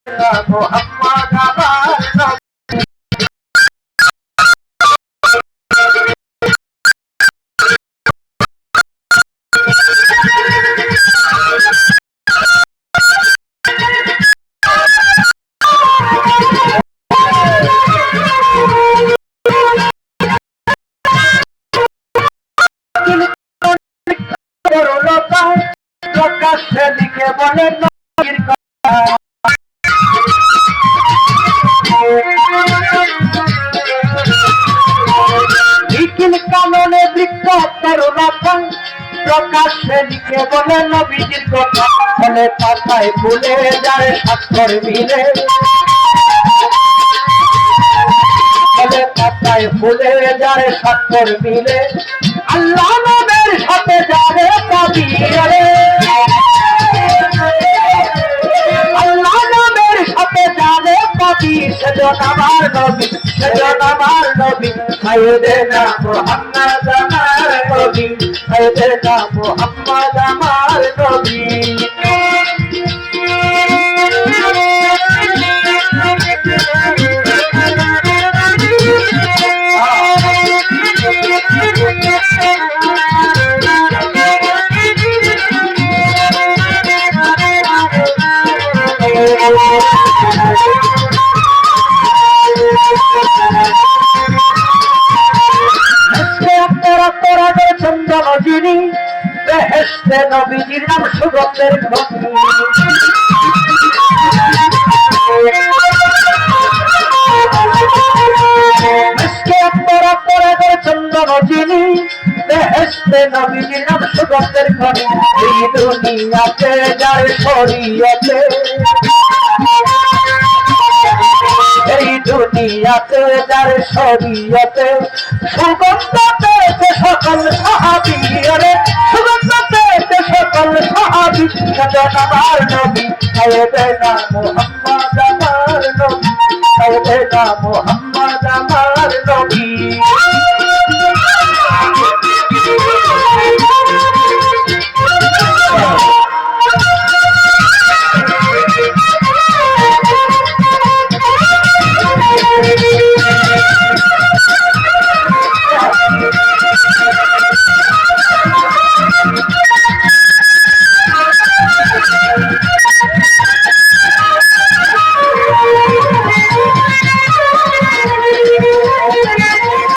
মোহাম্মদ আমার নবী। প্রকাশ্যে লিখে বলেন নবীর কথা। নিখিল কাননে বৃক্ষের লতা প্রকাশ্যে লিখে বলে নবীজির কথা। ফলে পাতায় ফুলে যায় স্বাক্ষর মিলে, ফলে পাতায় ফুলে যায় স্বাক্ষর মিলে। আল্লাহ নামের সাথে যারে পাবি রে, আল্লাহ নামের সাথে যারে পাবি সেজন আমার নবী, সেজন আমার নবী। সাইয়েদেনা মুহাম্মদ আমার নবী, সাইয়েদেনা মুহাম্মদ আমার নবী। চন্দন যিনি বেহেশতে নবীজির নাম সুগন্ধের খনি। চন্দন যিনি বেহেশতে নবীজির নাম সুগন্ধের খনি। এই দুনিয়াতে যার শরীয়তে, এই দুনিয়াতে যার শরীয়তে সুগন্ধ পেয়েছে সকল সাহাবী রে, সুগন্ধ পেয়েছে সকল সাহাবী। সেজন আমার নবী, সাইয়েদেনা মুহাম্মদ আমার নবী, সাইয়েদেনা মুহাম্মদ